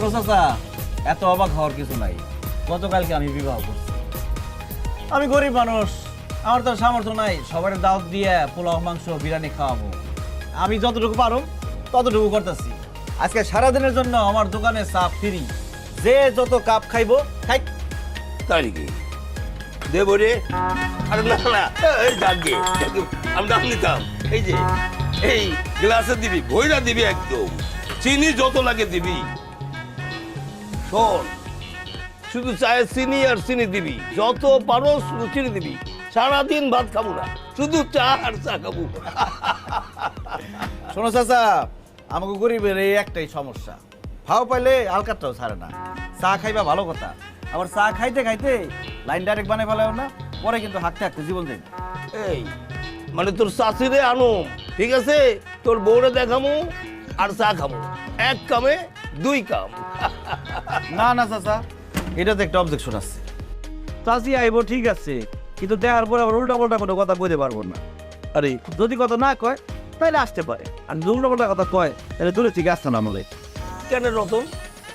শোনো চাচা, এত অবাক হওয়ার কিছু নাই। গতকালকে আমি বিবাহ করছি। আমি গরিব মানুষ, আমার তো সামর্থ্য নাই সবার দাওয়াত দিয়ে পোলাও মাংস বিরিয়ানি খাওয়াবো। আমি যতটুকু পারো ততটুকু করতেছি। আজকে সারাদিনের জন্য আমার দোকানে চা ফ্রি, যে যত কাপ খাইবো খাই। তাই নাকি? দেবো রে? আরে না না, এই যাকে আমি ডাক নিতাম। এই যে এই গ্লাসে দিবি, ভইরা দিবি একদম, চিনি যত লাগে দিবি। শোন, শুধু চায়ে চিনি আর চিনি দিবি, যত পারো শুধু চিনি দিবি। সারাদিন ভাত খাবো না, শুধু চা আর চা খাবো। শোনো চাচা, আমাকে গরিবের এই একটাই সমস্যা, ভাও পাইলে আলকাতটাও ছাড়ে না। চা খাইবা ভালো কথা, আবার চা খাইতে খাইতে লাইন ডাইরেক্ট বানাই ফেলাও না, পরে কিন্তু হাঁকতে হাঁকতে জীবন দেয়। এই মানে তোর শাশুড়ে আনো, ঠিক আছে? তোর বউরে দেখামু আর চা খাবো, এক কামে দুই কাম। না না চাচা, এটাতে একটা অবজেকশন আছে। চাচি আইবো ঠিক আছে, কিন্তু দেখার পরে আবার উল্টা পাল্টা কোনো কথা কইতে পারবো না। আরে যদি কথা না কয় তাহলে আসতে পারে, আর যদি উল্টা পাল্টা কথা কয় তাহলে দূরে থেকে আসতে না আমাদের। কেন রতন,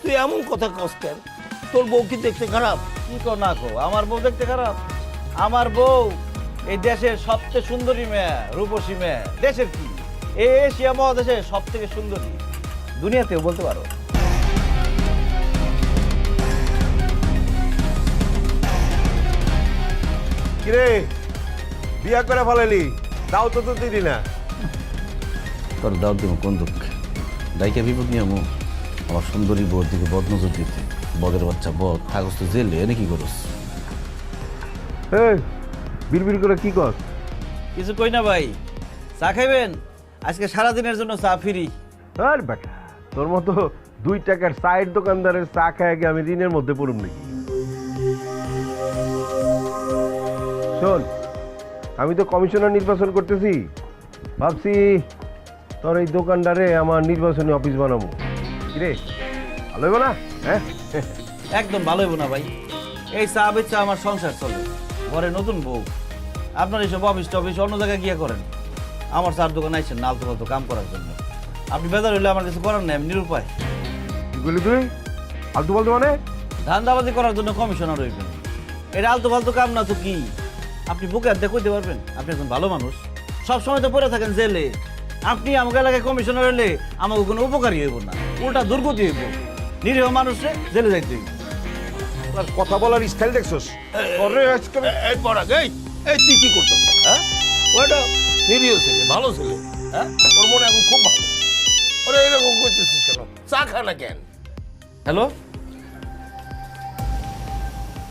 তুই এমন কথা কস কেন? তোর বউ কি দেখতে খারাপ? কি কো না কো, আমার বউ দেখতে খারাপ? আমার বউ এই দেশের সবচেয়ে সুন্দরী মেয়ে, রূপসী মেয়ে। দেশের কি, এই এশিয়া মহাদেশের সব থেকে সুন্দরী, দুনিয়াতেও বলতে পারো। কিরে বিয়া করে ফেলালি, দাও তো তো দিলি না। তোর দাও দিব কোন দুঃখে, ডাইকা বিপদ নিয়ে আমো আমার সুন্দরী বউর দিকে বদনজর দিতে। বদের বাচ্চা বদ, কাগজ তো জেলে এনে কি করস? এই বিড়বিড় করে কি কর? কিছু কই না ভাই, চা খাইবেন? আজকে সারাদিনের জন্য চা ফ্রি। আর বেটা, তোর মতো 2 টাকার চায়ের দোকানদারের চা খায় গিয়ে আমি ঋণের মধ্যে পড়ুম নাকি? শোন, আমি তো কমিশনার নির্বাচন করতেছি, ভাবছি তোর এই দোকানদারে আমার নির্বাচনী অফিস বানাবো। কিরে ভালো হইব না? হ্যাঁ একদম ভালো হইব না ভাই, এই চা বেচা আমার সংসার চলে, ঘরে নতুন বউ। আপনার এইসব অফিস টফিস অন্য জায়গায় গিয়ে করেন, আমার চার দোকান আইসেন না আলতু ফালতু কাম করার জন্য। আপনি বেজার হইলে আমার কিছু করার নেই, আমি নিরুপায়। কি বলি তুই? আলতু ফালতু মানে? ধান্দাবাজি করার জন্য কমিশনার হইবেন, এটা আলতু ফালতু কাম না তো কি? আপনি বুকে হাত দিয়ে কইতে পারবেন আপনি একজন ভালো মানুষ? সবসময় তো পড়ে থাকেন জেলে। আপনি আমাকে এলাকায় কমিশনার হইলে আমাকে কোনো উপকারী হইব না, উল্টা দুর্গতি হইব। নিরীহ মানুষে জেলে যাইতে হইব। তোর কথা বলার স্টাইল দেখছস? ওরে আজকে এই পড়া, এই এই তুই কি করতো? হ্যাঁ, ওটা নিরীহ ছেলে, ভালো ছেলে। হ্যাঁ, ওর মনে এখন খুব ভালো। ওরে এরকম করতেছিস কেন? চা খা না কেন? হ্যালো,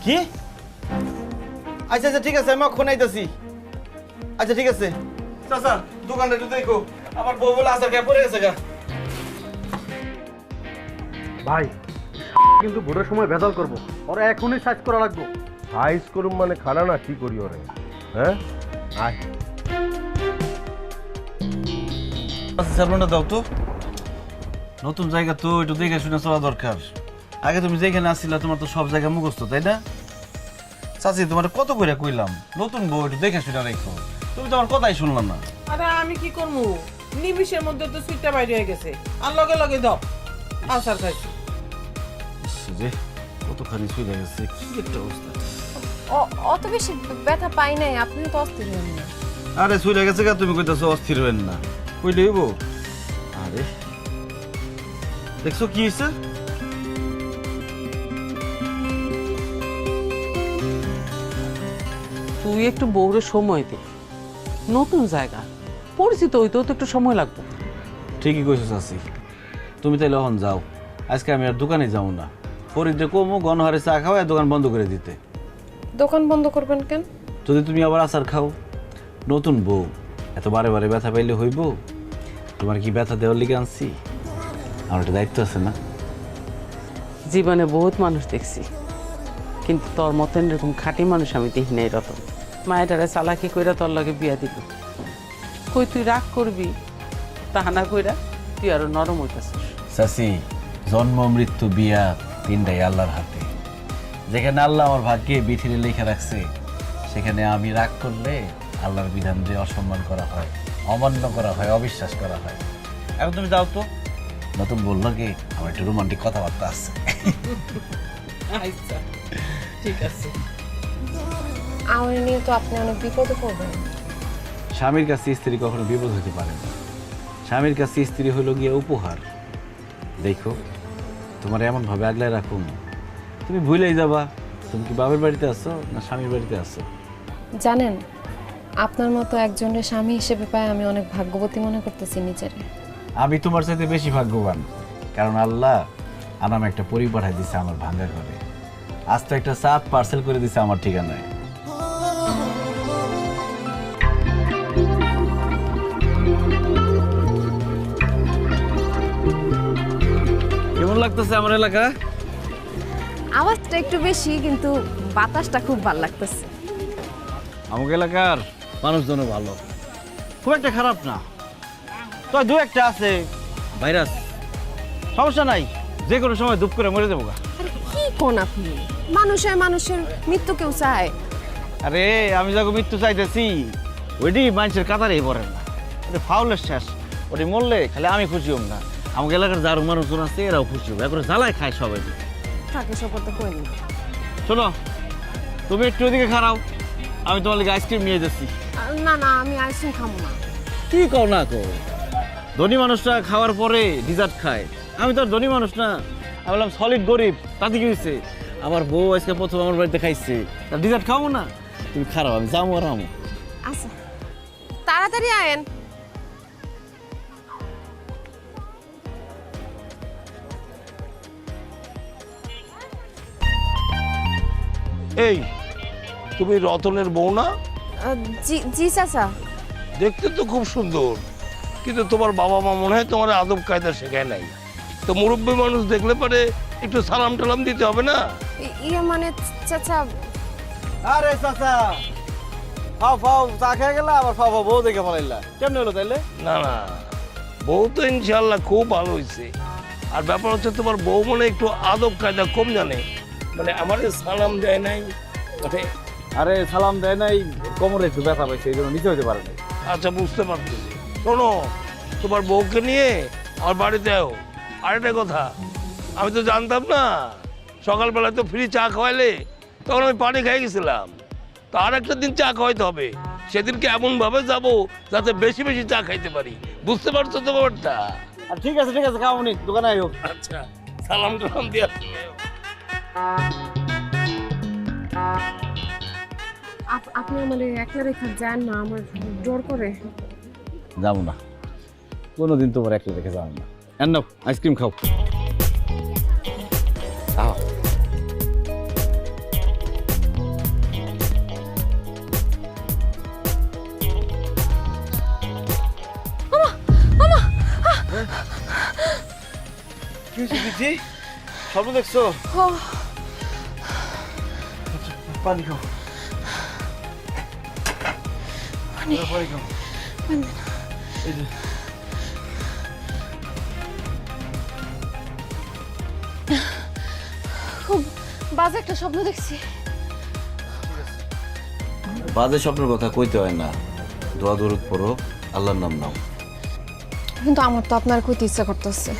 কি? আচ্ছা আচ্ছা ঠিক আছে, আমি অক্ষণ আইতাছি। আচ্ছা ঠিক আছে চাচা, দোকানটা একটু দেখো, আমার বউ বলে আসার গ্যাপ পড়ে গেছে গা। ভাই কিন্তু ভোটের সময় ভেজাল করবো, ওরা এখনই সাইজ করা লাগবে। হাইস করুম মানে খানা না, কি করি ওরে? হ্যাঁ আয়। আচ্ছা সামনেটা দাও তো, নতুন জায়গা তো একটু দেখে শুনে চলা দরকার। আগে তুমি যেখানে আসছিলা তোমার তো সব জায়গা মুখস্থ, তাই না? চাচি তোমার কত করে কইলাম নতুন বউ একটু দেখে শুনে রেখো, তুমি তো আমার কথাই শুনলাম না। আরে আমি কি করবো, নিমিষের মধ্যে তো সুইটটা বাইরে হয়ে গেছে, আর লগে লগে দাও আসার খাইছি। রে কতখানি শুয়ে গেছে, কি একটা অবস্থা। অত বেশি ব্যথা পাই নাই, আপনি তো অস্থির হন না। আরে শুয়ে গেছে গা, তুমি কইতাছো অস্থির হইন না, কইলে হইব? আরে দেখছো কি হয়েছে? তুই একটু বউরে সময় দে, নতুন জায়গা পরিচিত হইতেও তো একটু সময় লাগবে। ঠিকই কইছো চাচি, তুমি তাইলে এখন যাও, আজকে আমি আর দোকানে যাবো না। ফরিদে কমু গণহারে চা খাও, দোকান বন্ধ করে দিতে। দোকান বন্ধ করবেন কেন? যদি তুমি আবার আচার খাও, নতুন বউ এত বারে বারে ব্যথা পাইলে হইব? তোমার কি ব্যথা দেওয়ার লিগে আনছি? আমার একটা দায়িত্ব আছে না? জীবনে বহুত মানুষ দেখছি, কিন্তু তোর মতন এরকম খাঁটি মানুষ আমি দেখি নাই রতন। মায়েরারে চালাকি কইরা তোর লগে বিয়া দিল, কই তুই রাগ করবি তাহা না কইরা তুই আরো নরম হইতাছিস। চাচি, জন্ম মৃত্যু বিয়া তিনটাই আল্লাহর হাতে। যেখানে আল্লাহ আমার ভাগ্যে বিথিরে লেখা রাখছে, সেখানে আমি রাগ করলে আল্লাহর বিধান যে অসম্মান করা হয়, অমান্য করা হয়, অবিশ্বাস করা হয়। এখন তুমি যাও তো, নতুন বললো কি আমার একটু রোমান্টিক কথাবার্তা আছে। আচ্ছা ঠিক আছে। আমার নিয়ে তো আপনি অনেক বিপদে পড়বেন। স্বামীর কাছে স্ত্রী কখনো বিপদ হতে পারে না। স্বামীর কাছে স্ত্রী হলো গিয়ে উপহার। দেখো তোমার এমন ভাবে আগলায় রাখুন, তুমি ভুলেই যাবা তুমি কি বাবার বাড়িতে আছো না স্বামীর বাড়িতে আছো। জানেন, আপনার মতো একজনের স্বামী হিসেবে পায় আমি অনেক ভাগ্যবতী মনে করতেছি নিজেরে। আমি তোমার চাইতে বেশি ভাগ্যবান, কারণ আল্লাহ আনাম একটা পরি পাঠাই দিছে আমার ভাঙ্গা ঘরে। আজ তো একটা চাঁদ পার্সেল করে দিছে আমার ঠিকানায়। কেমন লাগতেছে আমার এলাকা? আওয়াজটা একটু বেশি, কিন্তু বাতাসটা খুব ভালো লাগতেছে। আমার এলাকার মানুষজন ভালো, খুব একটা খারাপ না। তো দু একটা আছে ভাইরাস, সমস্যা নাই, যে কোনো সময় দুপ করে মরে যাবো গা। আরে কি কোন আপনি? মানুষের মৃত্যু কেউ চায়? আরে আমি যখন মৃত্যু চাইতেছি ওইটি মানুষের কাতারেই পড়ে না, ওটা ফাউলের শেষ। ওটি মরলে খালি আমি খুশি হব না, আমাকে এলাকার যার মানুষজন আছে এরাও খুশি হবে, একবারে জ্বালায় খায় সবাই। থাকে সব তো কই না। শোনো, তুমি একটু ওদিকে খারাও, আমি তোমার লিগে আইসক্রিম নিয়ে যাচ্ছি। না না, আমি আইসক্রিম খাবো না। কি কও না কো, ধনী মানুষরা খাওয়ার পরে ডিজার্ট খায়, আমি তো আর ধনী মানুষ না, আমি বললাম সলিড গরিব, তাতে কি হয়েছে? আমার বউ আজকে প্রথম আমার বাড়িতে খাইছে, তার ডিজার্ট খাবো না? তুমি খারাপ, আমি যাবো আর আমো। আচ্ছা তাড়াতাড়ি আয়েন। এই তুমি রতনের বউ না? জি জি চাচা। দেখতে তো খুব সুন্দর, কিন্তু তোমার বাবা মা মনে হয় তোমার আদব কায়দা শেখায় নাই। তো মুরব্বী মানুষ দেখলে পারে একটু সালাম টালাম দিতে হবে না? ইয়ে মানে চাচা, আরে চাচা, ফাও ফাও চা খেয়ে গেলা, আবার ফাও ফাও বউ দেখে ফেলাইলা, কেমন হলো তাইলে? না না, বউ তো ইনশাল্লাহ খুব ভালো হয়েছে। আর ব্যাপার হচ্ছে তোমার বউ মনে একটু আদব কায়দা কম জানে, মানে আমারে সালাম দেয় নাই, মানে আরে সালাম দেয় নাই, কোমরে একটু ব্যথা পাইছে, এই জন্য নিচে হইতে পারে নাই। আচ্ছা বুঝতে পারতেছি। শোনো, তোমার বউকে নিয়ে আমার বাড়িতে আও। আরেকটা কথা, আমি তো জানতাম না, সকালবেলায় তো ফ্রি চা খাওয়াইলে, তখন আমি পানি খাই গেছিলাম। তো আর একটা দিন চা খাওয়াইতে হবে, সেদিনকে এমন ভাবে যাবো যাতে বেশি বেশি চা খাইতে পারি। বুঝতে পারছো তো ব্যাপারটা? আর ঠিক আছে খাওনি, দোকানে আইও। আচ্ছা, সালাম টালাম দিয়া আপনি আমার একলা রেখা যান না, আমার জোর করে। যাবো না, কোনোদিন তোমার একলা রেখে যাবো না। এন নাও আইসক্রিম খাও। আহ, কি হয়েছে দিদি? স্বপ্ন দেখছো? পানি খাও, পানি খাও। এই যে খুব বাজে একটা স্বপ্ন দেখছি। বাজে স্বপ্নের কথা কইতে হয় না, দোয়া দরুদ পড়ো, আল্লাহর নাম নাও। কিন্তু আমার তো আপনার কইতে ইচ্ছা করতেছে।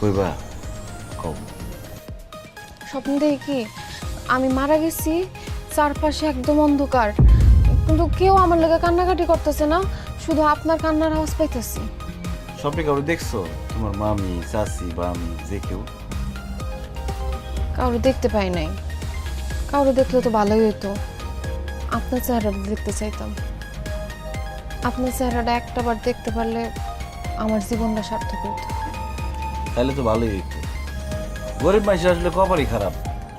কইবা কও। স্বপ্ন দেখি কি আমি মারা গেছি, চারপাশে একদম অন্ধকার, কিন্তু কেউ আমার লাগে কান্নাকাটি করতেছে না, শুধু আপনার কান্নার আওয়াজ পাইতেছি। স্বপ্নে কাউকে দেখছো? তোমার মামি, চাচি বা আমি, যে কেউ? কাউরে দেখতে পাই নাই। কাউরে দেখলে তো ভালোই হতো। আপনার চেহারাটা দেখতে চাইতাম। আপনার চেহারাটা একটাবার দেখতে পারলে আমার জীবনটা সার্থক হতো। তাহলে তো ভালোই হইতো। গরিব মানুষের আসলে কপালই খারাপ,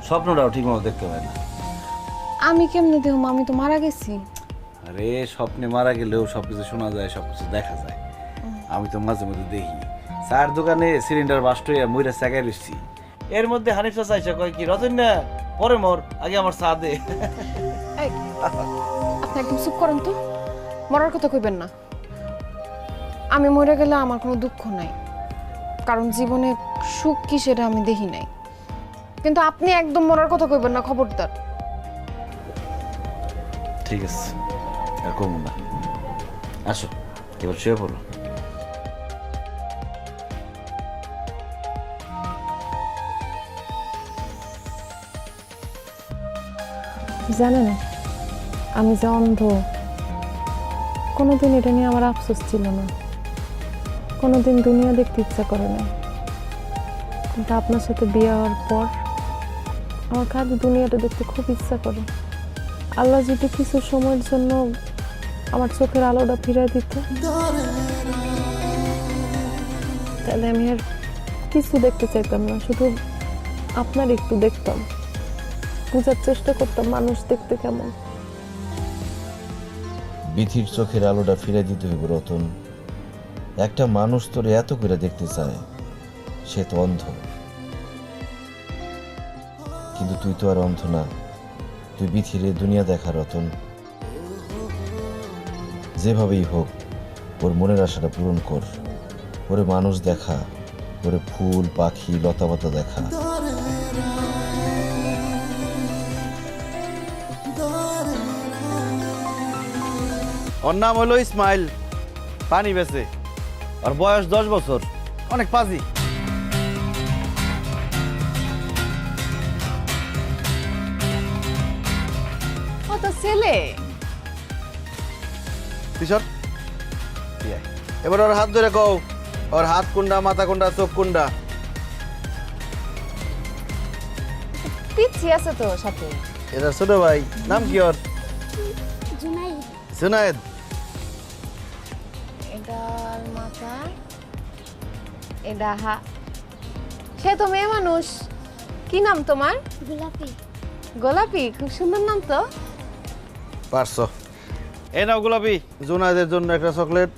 স্বপ্নটাও ঠিক মতো দেখতে পায় না। আমি কেমনে দেখুম? আমি তো মারা গেছি। আরে স্বপ্নে মারা গেলেও সবকিছু শোনা যায়, সবকিছু দেখা যায়। আমি তো মাঝে মধ্যে দেখি চার দোকানে সিলিন্ডার বাস্ট হইয়া মইরা চাকায় রইছি, এর মধ্যে হানিফ চাচা এসে কয় কি, রতন না পরে মর, আগে আমার চা দে। এই, আপনি একদম চুপ করেন তো, মরার কথা কইবেন না। আমি মরে গেলে আমার কোনো দুঃখ নাই, কারণ জীবনে সুখ কি সেটা আমি দেখি নাই। কিন্তু আপনি একদম মরার কথা কইবেন না, খবরদার। ঠিক আছে, আর কমু না। আসো এবার শুয়ে পড়ো। জানেন আমি যে অন্ধ কোনোদিন এটা নিয়ে আমার আফসোস ছিল না, কোনোদিন দুনিয়া দেখতে ইচ্ছা করে না, কিন্তু আপনার সাথে বিয়ে হওয়ার পর আমার খালি দুনিয়াটা দেখতে খুব ইচ্ছা করে। আল্লাহ যদি কিছু সময়ের জন্য আমার চোখের আলোটা ফিরিয়ে দিত, তাহলে আমি আর কিছু দেখতে চাইতাম না, শুধু আপনার একটু দেখতাম, বোঝার চেষ্টা করতাম মানুষ দেখতে কেমন। বিথির চোখের আলোটা ফিরে দিতে হইব রতন। একটা মানুষ তোরে এত করে দেখতে চায়, সে তো অন্ধ, কিন্তু তুই তো আর অন্ধ না। তুই বিথিরে দুনিয়া দেখা রতন, যেভাবেই হোক ওর মনের আশাটা পূরণ কর। ওরে মানুষ দেখা, ওরে ফুল পাখি লতাপাতা দেখা। ওর নাম হলো ইসমাইল, পানি বেচে, আর বয়স 10 বছর, অনেক পাজি। ও তো ছেলে। কিশোর এবার ওর হাত ধরে কও, ওর হাত কোনটা, মাথা কোনটা, চোখ কোনটা। পিচ্ছি আছে তো সাথে। এটা ছোট ভাই, নাম কি ওর? জুনায়েদ। এটার মাথা, এটা সে তো মেয়ে মানুষ। কি নাম তোমার? গোলাপি। গোলাপি, খুব সুন্দর নাম তো। পারছো। এই নাও গোলাপি, জুনায়েদের জন্য একটা চকলেট।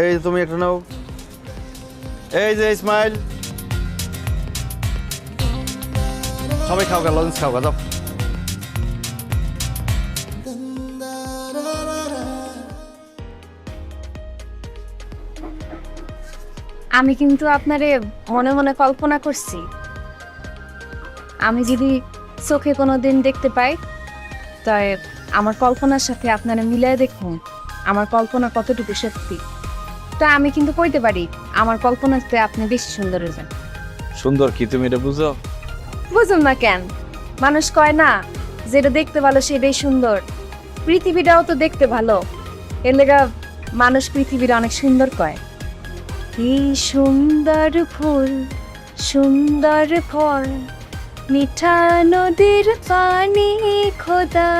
এই তুমি একটা নাও। এই যে ইসমাইল, সবাই খাও গা, লঞ্চ খাও গা, যাও। আমি কিন্তু আপনারে মনে মনে কল্পনা করছি, আমি যদি চোখে কোনোদিন দেখতে পাই, তাই আমার কল্পনার সাথে আপনারা মিলিয়ে দেখুন আমার কল্পনা কতটুকু সত্যি। তা আমি কিন্তু কইতে পারি আমার কল্পনাতে আপনি বেশি সুন্দর হয়েছেন। সুন্দর কি তুমি এটা বুঝো? বুঝুন না কেন? মানুষ কয় না যেটা দেখতে ভালো সেটাই সুন্দর, পৃথিবীটাও তো দেখতে ভালো, এর লেগা মানুষ পৃথিবীটা অনেক সুন্দর কয়। এই সুন্দর ফুল, সুন্দর ফল, মিঠা নদীর পানি, খোদা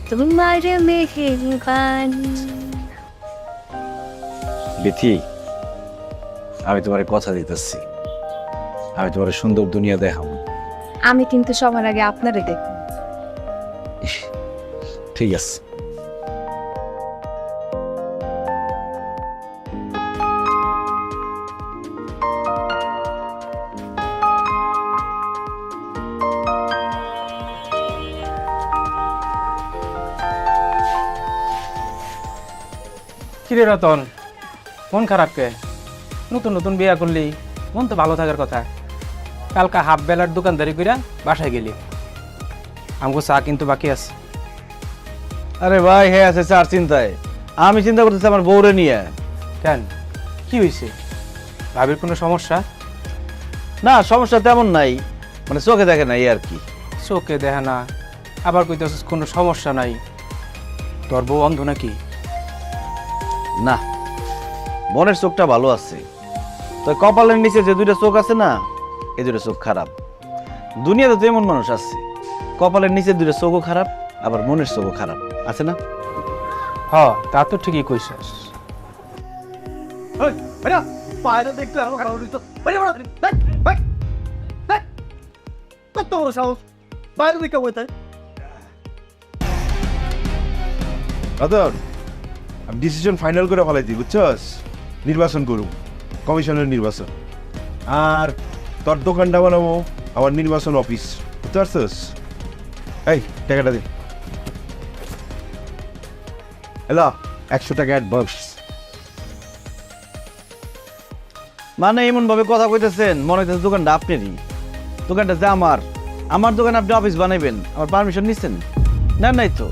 তোমার মেহেরবানি। বিথি, আমি তোমার কথা দিতেছি, আমি তোমার সুন্দর দুনিয়া দেখাবো। আমি কিন্তু সবার আগে আপনারে দেখব। ঠিক আছে। কিরে রতন, মন খারাপ কে? নতুন নতুন বিয়া করলি, মন তো ভালো থাকার কথা। কালকা হাফ বেলার দোকানদারি কইরা বাসায় গেলি, আমাকে চা কিন্তু বাকি আছে। আরে ভাই, হে আছে চার চিন্তায়, আমি চিন্তা করতেছি আমার বউরে নিয়ে। কেন, কি হয়েছে? ভাবির কোনো সমস্যা? না, সমস্যা তেমন নাই, মানে চোখে দেখে নাই আর কি। চোখে দেখে না, আবার কইতেছিস কোনো সমস্যা নাই। তোর বউ অন্ধ নাকি? না, মনের চোখটা ভালো আছে, তো কপালের নিচে যে দুইটা চোখ আছে না, এই দুটো চোখ খারাপ। দুনিয়াতে তো এমন মানুষ আছে, কপালের নিচে দুটো চোখও খারাপ, আবার মনের চোখও খারাপ, আছে না? হ, তা তো ঠিকই কইছিস। পায়রা দেখতে আরো খারাপ হইতো। কত বড় সাহস, বাইরে দিকে বইতে। রতন, আমি ডিসিশন ফাইনাল করে ফেলাইছি, বুঝছস? নির্বাচন করুম, কমিশনের নির্বাচন। আর তোর দোকানটা বানাবো আমার নির্বাচন অফিস, বুঝতে পারছস? এই টাকাটা দে। হ্যালো, 100 টাকা অ্যাডভান্স। মানে এমন ভাবে কথা কইতেছেন মনে হইতেছে দোকানটা আপনারই। দোকানটা যে আমার দোকানে আপনি অফিস বানাইবেন, আমার পারমিশন নিচ্ছেন? না, নাই তো।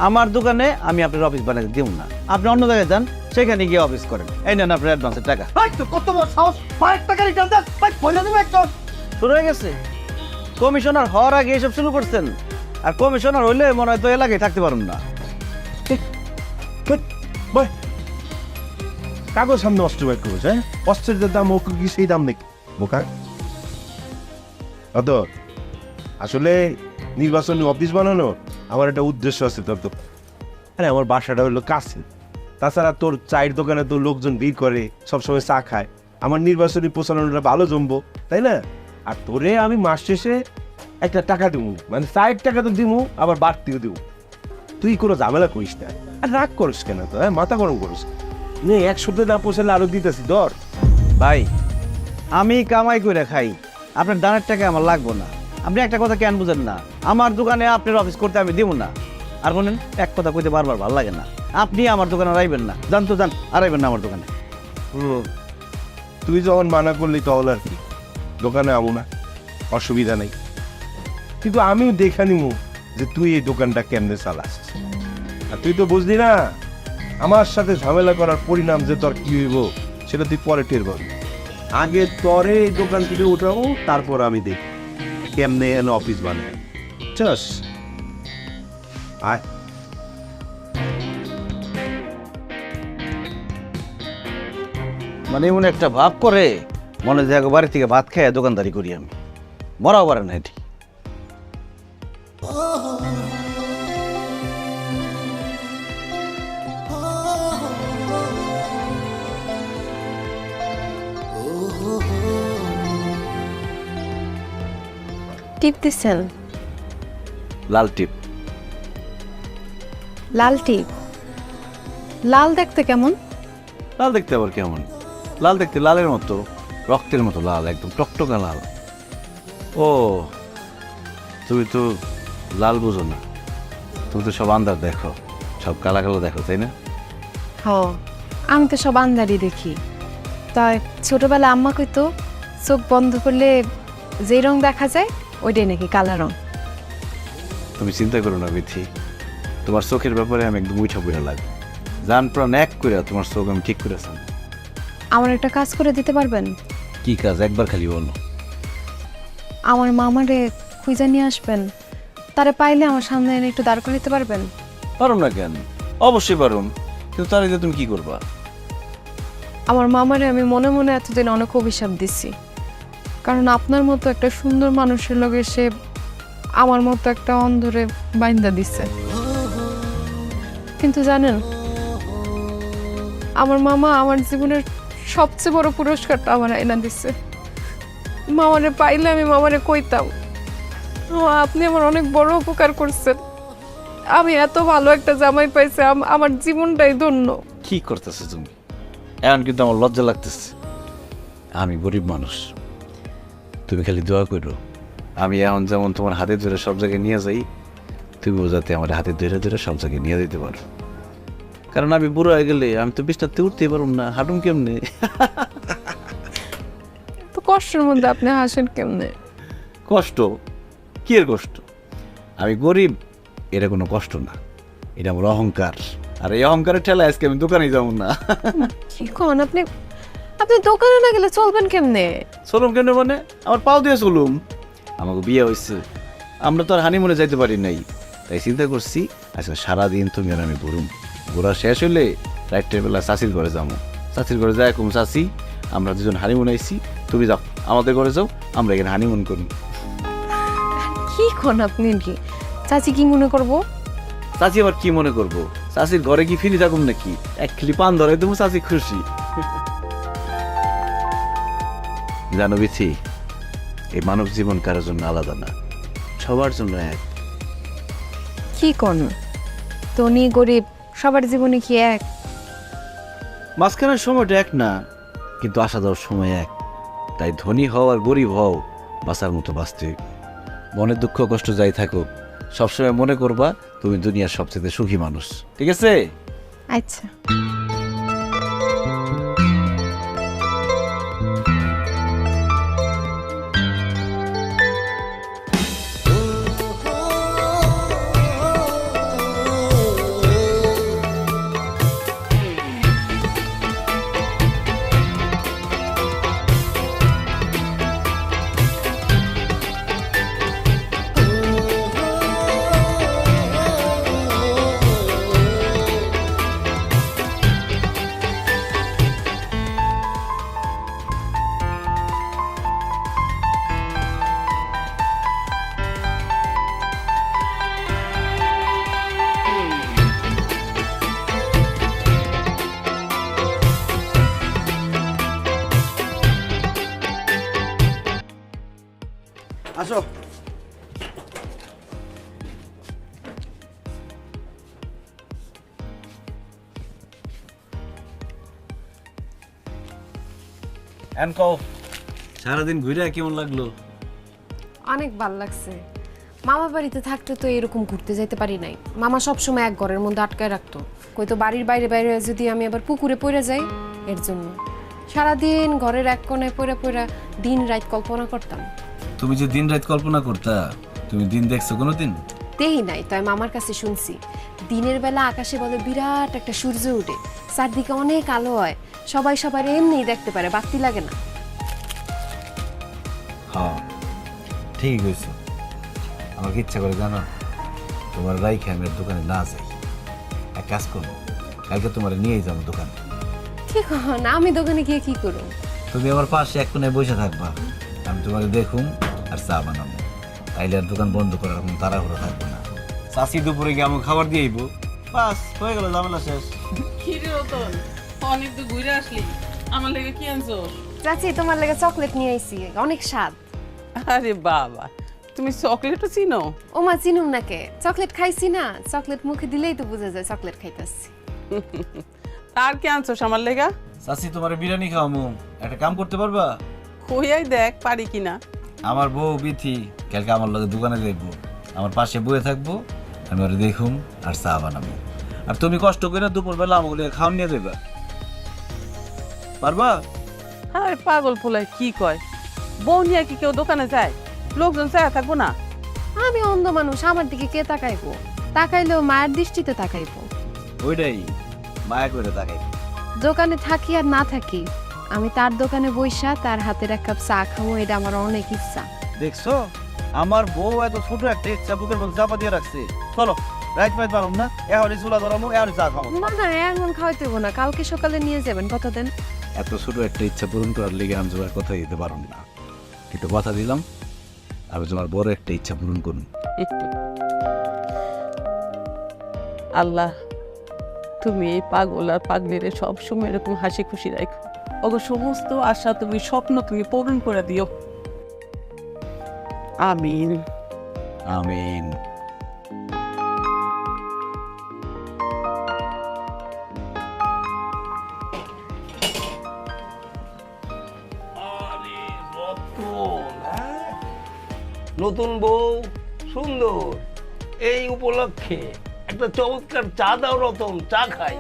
আমার দোকানে আমি আপনার অফিস বানাইতে দিব না, আপনি অন্য জায়গায় যান, সেখানে গিয়ে অফিস করেন। এই নেন আপনার অ্যাডভান্সের টাকা। কত বড় সাহস, 5 টাকা রিটার্ন দেন, ভাই বলে দেব একদম। শুরু হয়ে গেছে? কমিশনার হওয়ার আগে এসব শুরু করছেন? আর কমিশনার হইলে মনে হয় তো এলাকায় থাকতে পারুন না। ভাই কাগজ সামনে অস্ত্র বাইক করবো, হ্যাঁ? অস্ত্রের যে দাম ও কি সেই দাম নাকি বোকা? অত আসলে নির্বাচনী অফিস বানানো আমার একটা উদ্দেশ্য আছে তোর তো। আরে আমার বাসাটা হলো কাছে, তাছাড়া তোর চায়ের দোকানে তো লোকজন ভিড় করে, সবসময় চা খায়, আমার নির্বাচনী প্রচারণাটা ভালো জমবো, তাই না? আর তোরে আমি মাস শেষে একটা টাকা দেবো, মানে 60 টাকা তো দিব, আবার বাড়তিও দেবো। তুই কোনো ঝামেলা করিস না, আর রাগ করিস কেন তো, হ্যাঁ? মাথা গরম করিস নে, 100 না পোষালে আরো দিতেছি ধর। ভাই আমি কামাই করে খাই, আপনার দানের টাকা আমার লাগবো না। আপনি একটা কথা কেন বুঝেন না? আমার দোকানে আপনার অফিস করতে আমি দিব না। আর বলেন এক কথা কইতে বারবার ভালো লাগে না। আপনি আমার দোকানে আইবেন না, জান তো জান, আর আইবেন না আমার দোকানে। তুই যখন মানা করলি তাহলে আর কি, দোকানে আমু না, অসুবিধা নেই। কিন্তু আমিও দেখা নিমু যে তুই এই দোকানটা কেমনে চালাস। আর তুই তো বুঝলি না আমার সাথে ঝামেলা করার পরিণাম যে তোর কি হইব সেটা তুই পরে টের পাবি। আগে তরে এই দোকান থেকে উঠাবো, তারপর আমি দেখি কেমনে এনে অফিস বানায়। চাস আয়। মানে এমন একটা ভাব করে মনে যায় বাড়ি থেকে ভাত খেয়ে দোকানদারি করি আমি, মরাও পারে না এটি। টিপ দিচ্ছেন? লাল টিপ। লাল টিপ? লাল দেখতে কেমন? লাল দেখতে আবার কেমন? লাল দেখতে লালের মতো, রক্তের মতো লাল, একদম টকটকা লাল। ও তুমি তো লাল বুঝো না, তুমি তো সব আন্দার দেখো, সব কালা কালো দেখো, তাই না? হ, আমি তো সব আন্দারই দেখি। তাই ছোটবেলা আম্মা কইতো চোখ বন্ধ করলে যেই রং দেখা যায় ওইটাই নাকি কালা রং। তুমি চিন্তা করো না বিথি, তোমার চোখের ব্যাপারে আমি একদম উঠা বুড়া লাগবে, জান প্রাণ এক করে তোমার চোখ আমি ঠিক করেছি। আমার একটা কাজ করে দিতে পারবেন? কি কাজ? একবার খালি বলো। আমার মামারে খুঁজে নিয়ে আসবেন, তারে পাইলে আমার সামনে এনে একটু দাঁড় করাইতে পারবেন? পারুন না কেন, অবশ্যই পারুন, কিন্তু তার আগে তুমি কি করবা? আমার মামারে আমি মনে মনে এতদিন অনেক অভিশাপ দিছি, কারণ আপনার মতো একটা সুন্দর মানুষের লগে সে আমার মতো একটা অন্ধরে বাইন্দা দিছে। কিন্তু জানেন, আমার মামা আমার জীবনের সবচেয়ে বড় পুরস্কারটা আমার আয়না দিছে। মামারে পাইলে আমি মামারে কইতাম, "মামা, আপনি আমার অনেক বড় উপকার করছেন, আমি এত ভালো একটা জামাই পাইছি, আমার জীবনটাই ধন্য।" কি করতেছো তুমি? এখন কিন্তু আমার লজ্জা লাগতেছে। আমি গরিব মানুষ, তুমি খালি দোয়া করো আমি এখন যেমন তোমার হাতে ধরে সব জায়গায় নিয়ে যাই, তুমিও যাতে আমার হাতে ধরে ধরে সব জায়গায় নিয়ে যেতে পারো। কারণ আমি বুড়ো হয়ে গেলে আমি তো বিছনাতে উঠতে পারুম না, হাঁটুম কেমনে? তো কষ্টের মধ্যে আপনি হাসেন কেমনে? কষ্ট? কি এর কষ্ট? আমি গরিব, এটা কোনো কষ্ট না, এটা আমার অহংকার। আর এই অহংকারের ঠেলা আজকে আমি দোকানে যাবো না। কি কোন আপনি? আপনি দোকানে না গেলে চলবেন কেমনে? চলুম কেন মানে? আমার পাও দিয়ে চলুম। আমাকে বিয়ে হয়েছে, আমরা তো আর হানিমুনে যাইতে পারি নাই, তাই চিন্তা করছি আজকে সারাদিন তুমি আর আমি ঘুরুম। ঘোরা শেষ হলে রাত্রের বেলা চাষির ঘরে যাবো, চাষির ঘরে যাই কম চাষি আমরা দুজন হানিমুন আইছি, তুমি যাও আমাদের ঘরে যাও, আমরা এখানে হানিমুন করি। কি কোন আপনি? কি চাচি কি মনে করবো? চাচি আবার কি মনে করবো? চাষির ঘরে কি ফিরে থাকুম নাকি? এক খিলি পান ধরে তুমি চাচি খুশি। জানো বিথি, এই মানব জীবন কারোর জন্য আলাদা না, সবার জন্য এক। কি কোন? ধনী গরিব সবার জীবনে কি এক? মাঝখানের সময়টা এক না, কিন্তু আসা যাওয়ার সময় এক। তাই ধনী হও আর গরিব হও, বাঁচার মতো বাঁচতে। মনের দুঃখ কষ্ট যাই থাকুক, সবসময় মনে করবা তুমি দুনিয়ার সবচেয়ে সুখী মানুষ, ঠিক আছে? আচ্ছা। আসো। সারাদিন ঘুরে কেমন লাগলো? অনেক ভাল লাগছে। মামা বাড়িতে থাকতে তো এরকম ঘুরতে যেতে পারি নাই। মামা সবসময় এক ঘরের মধ্যে আটকায় রাখতো। কই তো বাড়ির বাইরে বাইরে যদি আমি আবার পুকুরে পড়ে যাই, এর জন্য সারাদিন ঘরের এক কোণে পড়ে পড়ে দিন রাত কল্পনা করতাম। তুমি যে দিন রাত কল্পনা করতা, তুমি দিন দেখছো কোনোদিন? দেহি নাই, তাই মামার কাছে শুনছি দিনের বেলা আকাশে বলে বিরাট একটা সূর্য উঠে, চারদিকে অনেক আলো হয়, সবাই সবার এমনিই দেখতে পারে, বাতি লাগে না। হ্যাঁ ঠিকই কইছো। আমাকে ইচ্ছা করে জানো, তোমার রাইখে আমি আর দোকানে না যাই। এক কাজ করবো, কালকে তোমার নিয়ে যাবো দোকানে। কি না, আমি দোকানে গিয়ে কি করব? তুমি আমার পাশে এক কোণে বসে থাকবা, আমি তোমার দেখুম আর চা বানাবো। তাইলে আর দোকান বন্ধ করার কোনো তাড়াহুড়ো থাকবে না। চাষি দুপুরে গিয়ে আমাকে খাবার দিয়ে আইবো, বাস হয়ে গেল, ঝামেলা শেষ। কি রে রতন, অনেক তো ঘুরে আসলি, আমার লেগে কি আনছো? চাচি, তোমার লাগে চকলেট নিয়ে আইছি, অনেক স্বাদ। আরে বাবা, তুমি চকলেটও চিনো? ও মা, চিনুম না কে? চকলেট খাইছি না, চকলেট মুখে দিলেই তো বোঝা যায় চকলেট খাইতেছি। তার কি আনছোস আমার লেগা? চাষি তোমার বিরিয়ানি খাওয়ামু, একটা কাম করতে পারবা? কইয়াই দেখ পারি কিনা। আমার বউ বিথি কালকে আমার লগে দোকানে যাইবো, আমার পাশে বয়ে থাকবো, আমি ওরা দেখুম আর চা বানাবো। আর তুমি কষ্ট করে দুপুরবেলা আমাকে খাওয়ান নিয়ে যাইবা, পারবা? আরে পাগল ফুলাই কি কয়, বউ নিয়ে কি কেউ দোকানে যায়? লোকজন চায় থাকবো না? আমি অন্ধ মানুষ, আমার দিকে কে তাকাইবো? তাকাইলেও মায়ের দৃষ্টিতে তাকাইবো। ওইটাই, মায়া করে তাকাই। দোকানে থাকি আর না থাকি, আমি তার দোকানে বইসা তার হাতের এক কাপ চা খাবো, এটা আমার অনেক ইচ্ছা। দেখছো, আমার বউ এত ছোট একটা ইচ্ছা বুকের মধ্যে চাপা দিয়ে রাখছে। চলো রাইট মাইট পারুম না, এখনই চুলা ধরামো, এখনই চা খাবো। না না, এখন খাওয়াইতে হবো না, কালকে সকালে নিয়ে যাবেন। কথা দেন। এত ছোট একটা ইচ্ছা পূরণ করার লেগে আমি তোমার কথা দিতে পারুন না, কিন্তু কথা দিলাম আমি তোমার বড় একটা ইচ্ছা পূরণ করুন। আল্লাহ, তুমি এই পাগল আর পাগলিরে সবসময় এরকম হাসি খুশি রাখো। ওগো সমস্ত আশা তুমি, স্বপ্ন তুমি পূরণ করে দিও। আমিন আমিন। নতুন বউ সুন্দর, এই উপলক্ষে একটা চমৎকার চা দাও রতন, চা খাই।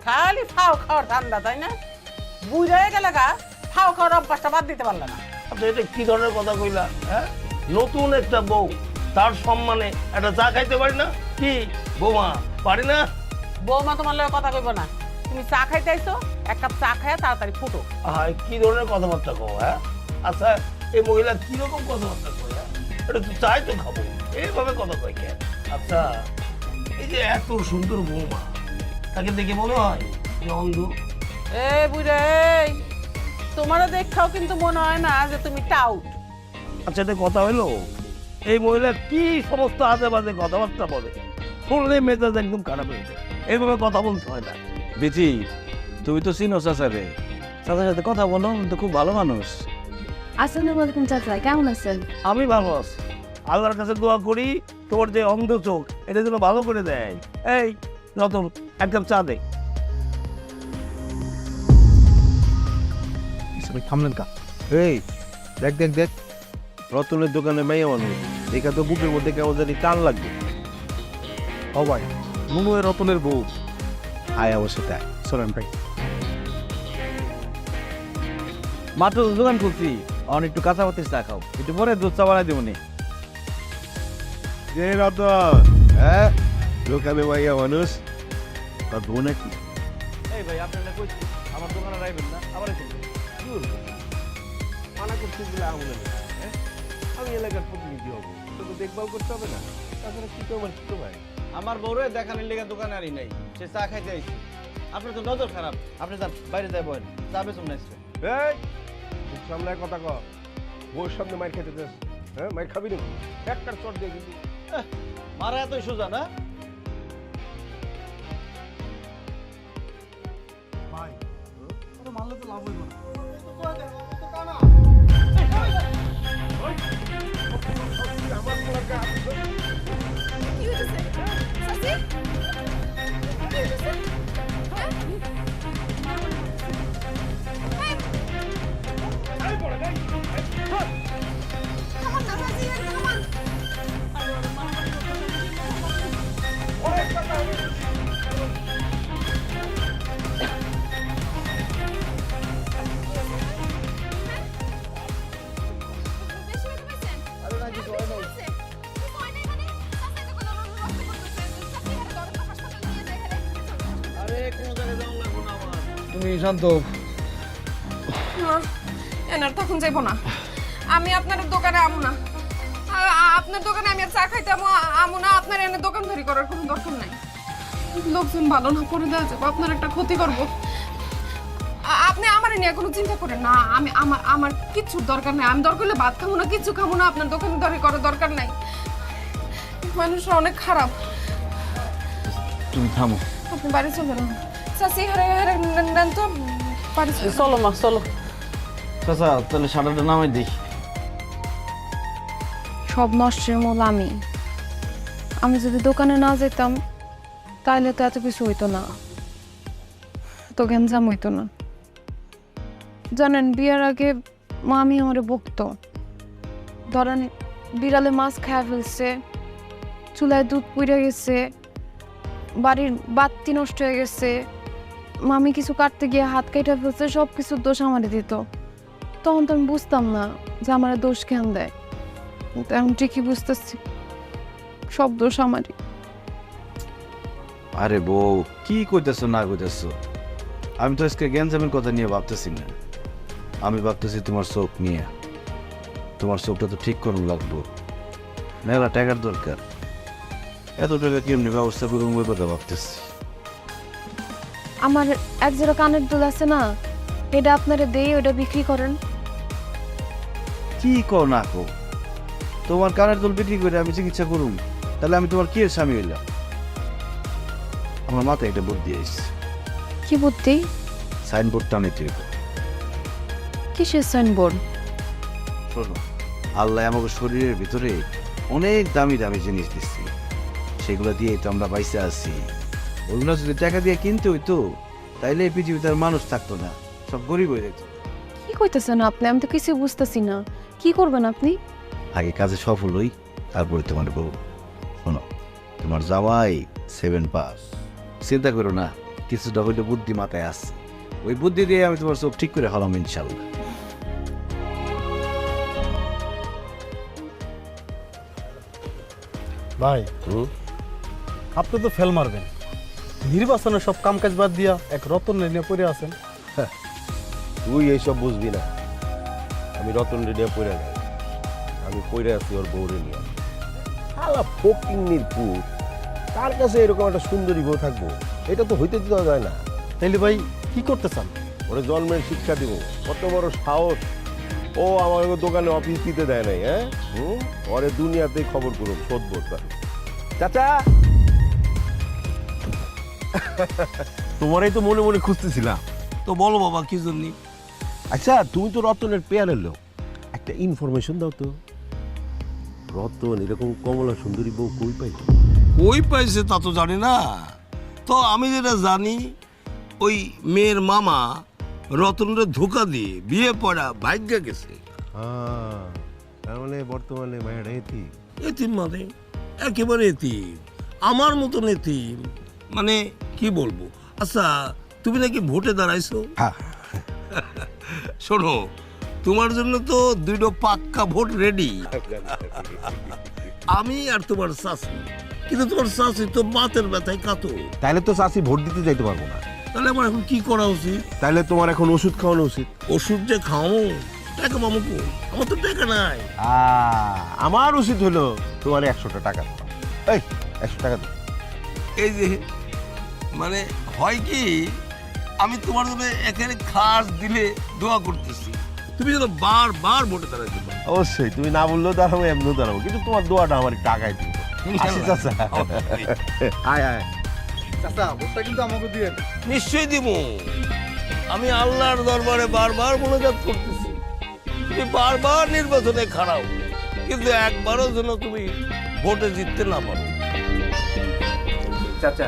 খালি ফাও খাওয়ার ধান্দা, তাই না? বুঝে গেলে গা ফাও খাওয়ার অভ্যাসটা বাদ দিতে পারলে না। আচ্ছা, এটা কি ধরনের কথা কইলা? হ্যাঁ, নতুন একটা বউ, তার সম্মানে একটা চা খাইতে পারি না? কি বৌমা, পারি না? বৌমা তোমার লগে কথা কইব না, তুমি চা খাইতে আইছো, এক কাপ চা খাইয়া তাড়াতাড়ি ফুটো। কি ধরনের কথাবার্তা কো? হ্যাঁ, আচ্ছা, এই মহিলা কিরকম কথাবার্তা কয়? এটা তো চাই তো খাবো, এইভাবে কথা কয় কেন? আচ্ছা, এই যে এত সুন্দর বৌমা, তাকে দেখে মনে হয় যে অন্ধ? এ বুড়ে, তোমারও দেখাও কিন্তু মনে হয় না যে তুমি টাউট। আচ্ছা, এটা কথা হলো, এই মহিলা কি সমস্ত আজে বাজে কথাবার্তা বলে, শুনলে মেজাজ একদম খারাপ হয়ে যায়। এইভাবে কথা বলতে হয় না। বিথি, তুমি তো চিনো চাচারে, চাচার সাথে কথা বলো, উনি তো খুব ভালো মানুষ। আসসালামু আলাইকুম চাচা, কেমন আছেন? আমি ভালো আছি, আল্লাহর কাছে দোয়া করি তোর যে অন্ধ চোখ এটা যেন ভালো করে দেয়। এই রতন, এক কাপ চা দে। থামলেন কা? এই দেখ দেখ দেখ, রতনের দোকানে মেয়ে মানুষ, দেখা তো বুকের মধ্যে কেমন জানি টান লাগবে। ও ভাই, নুনু এ রতনের বউ। আয় অবশ্য তাই। চলেন ভাই। মাত্র দোকান খুলছি, অনেক একটু কাঁচা পাতির চা খাও, একটু পরে দুধ চা বানাই দেবনি। যে রতন, হ্যাঁ, দোকানে মাইয়া মানুষ, তার বউ নাকি? এই ভাই, আপনারা কইছি আমার দোকানে রাখবেন না, আবার মানা করতে গেলে আমলে নেই, হ্যাঁ? আমি এলাকার প্রতিনিধি হবো, তোকে দেখভাল করতে হবে না? তাছাড়া কি তো আমার কি তো ভাই, আমার বউরে দেখানোর লেগে দোকানে আনি নাই, সে চা খাইতে আইছি। আপনার তো নজর খারাপ, আপনি যান বাইরে যাই বলেন, চা বেচুন না। এই মুখ সামলায় কথা কর, বউর সামনে মার খেতে দেস? হ্যাঁ, মার খাবি নাকি? একটার চট দিয়ে কিন্তু মারা এতই সোজা না? মারলে তো লাভ হইব না। তুমি শান্ত। এনার তখন যাইব না, আমি আপনার দোকানে আমু না, আপনার দোকানে আমি আর চা খাইতে আমু না, আপনার এনে দোকানদারি করার কোনো দরকার নাই। লোকজন ভালো না করে দেওয়া যাবো, আপনার একটা ক্ষতি করব। আপনি আমার নিয়ে কোনো চিন্তা করেন না, আমি আমার কিচ্ছুর দরকার নাই। আমি দরকার হলে ভাত খাবো না, কিচ্ছু খাবো না, আপনার দোকানদারি করার দরকার নাই। মানুষরা অনেক খারাপ। তুমি থামো। আপনি বাড়ি চলে যান। চাচি হারে হারে নেন তো, বাড়ি চলে যান। চলো মা চলো। চাচা তাহলে সাদাটা নামাই দিই। সব নষ্টের মূল আমি যদি দোকানে না যেতাম তাহলে তো এত কিছু হইতো না, তো গ্যাঞ্জাম হইতো না। জানেন, বিয়ের আগে মামি আমারে বকতো, ধরেন বিড়ালে মাছ খাওয়া ফেলছে, চুলায় দুধ পুড়ে গেছে, বাড়ির বাতি নষ্ট হয়ে গেছে, মামি কিছু কাটতে গিয়ে হাত কেটে ফেলছে, সব কিছুর দোষ আমারে দিত। তখন তো আমি বুঝতাম না যে আমার দোষ কেন দেয়, কিন্তু এখন ঠিকই বুঝতেছি সব দোষ আমারই। আরে বউ, কি কইতেছো না কইতেছো? আমি তো আজকে গ্যাঞ্জামের কথা নিয়ে ভাবতেছি না, আমি ভাবতেছি তোমার চোখ নিয়ে। তোমার চোখটা তো ঠিক করুন লাগবো, মেলা টাকার দরকার। এত টাকা কেমনি ব্যবস্থা করুন ওই কথা ভাবতেছি। আমার এক জোড়া কানের দুল আছে না, এটা আপনারা দিয়ে ওটা বিক্রি করেন। কি কো না কো, তোমার কানের দুল বিক্রি করে আমি চিকিৎসা করুন? তাহলে আমি তোমার কি এর স্বামী হইলাম? আমার মাথায় একটা বুদ্ধি আইছে। কি বুদ্ধি? সাইনবোর্ডটা নিতে হবে। কিসের সাইনবোর্ড? শোনো, আল্লাহ আমাকে শরীরের ভিতরে অনেক দামি দামি জিনিস দিচ্ছে, সেগুলো দিয়ে তো আমরা বাইসে আছি। ওগুলো যদি টাকা দিয়ে কিনতে হইতো তাইলে এই পৃথিবীতে আর মানুষ থাকতো না, সব গরিব হয়ে যেত। কি কইতেছেন আপনি? আমি তো কিছু বুঝতেছি না, কি করবেন আপনি? আগে কাজে সফল হই, তারপরে তোমার বউ। শোনো, তোমার জামাই 7 পাস, চিন্তা করো না, কিছুটা হইলে বুদ্ধি মাথায় আসছে, ওই বুদ্ধি দিয়ে আমি তোমার চোখ ঠিক করে হলাম ইনশাল্লাহ। ভাই, আপনি তো ফেল মারবেন, নির্বাচনের সব কাম কাজ বাদ দিয়া এক রতন নিয়ে পড়ে আছেন। তুই এইসব বুঝবি না, আমি রতন রেডিয়া পড়ে নাই, আমি পড়ে আছি ওর বউরে নিয়ে। শালা ফকিন্নির পুত, তার কাছে এরকম একটা সুন্দরী বউ থাকবো, এটা তো হইতে দেওয়া যায় না। তাইলে ভাই কি করতে চান? ওরে জন্মের শিক্ষা দিব, কত বড় সাহস! ও আমার দোকানে অফিস দিতে দেয় নাই, হ্যাঁ? ওরে দুনিয়াতেই খবর করুন, শোধ বোধ। চাচা, তোমারই তো মনে মনে খুঁজতেছিলাম। তো বলো বাবা, কি জন্য? আচ্ছা, তুমি তো রতনের পেয়ারের লোক, একটা ইনফরমেশন দাও তো, রতন এরকম কমলা সুন্দরী বউ কই পাই? কই পাইছে তা তো জানি না, তো আমি যেটা জানি ওই মেয়ের মামা রতনের ধোকা দিয়ে বিয়ে পড়া ভাগ্যে গেছে। তার মানে বর্তমানে মায়ের এতিম? এতিম মানে একেবারে এতিম, আমার মতন এতিম, মানে কি বলবো। আচ্ছা, তুমি নাকি ভোটে দাঁড়াইছো? শোনো, তোমার জন্য তো 2টো পাক্কা ভোট রেডি, আমি আর তোমার শাশি। কিন্তু তোমার শাশি তো বাতের ব্যথায় কাতো। তাহলে তো চাষি ভোট দিতে যাইতে পারবো না। তাহলে আমার এখন কি করা উচিত? তাহলে তোমার এখন ওষুধ খাওয়ানো উচিত। ওষুধ যে খাও, টাকা পাবো কই? আমার তো টাকা নাই। আমার উচিত হলো তোমার 100টা টাকা দাও। এই 100 টাকা দাও। এই যে মানে হয় কি, আমি তোমার জন্য এখানে খাস দিলে দোয়া করতেছি, তুমি যেন বারবার ভোটে দাঁড়াইতে পারো। অবশ্যই, তুমি না বললেও দাঁড়াবো, এমনিও দাঁড়াবো, কিন্তু তোমার দোয়াটা আমার একটু আগায় দিবে। আসি চাচা। আয় আয়। চাচা, ভোটটা কিন্তু আমাকে দিয়ে। নিশ্চয়ই দিব, আমি আল্লাহর দরবারে বারবার মোনাজাত করতেছি, তুমি বারবার নির্বাচনে খাড়াও, কিন্তু একবারও যেন তুমি ভোটে জিততে না পারো। চাচা,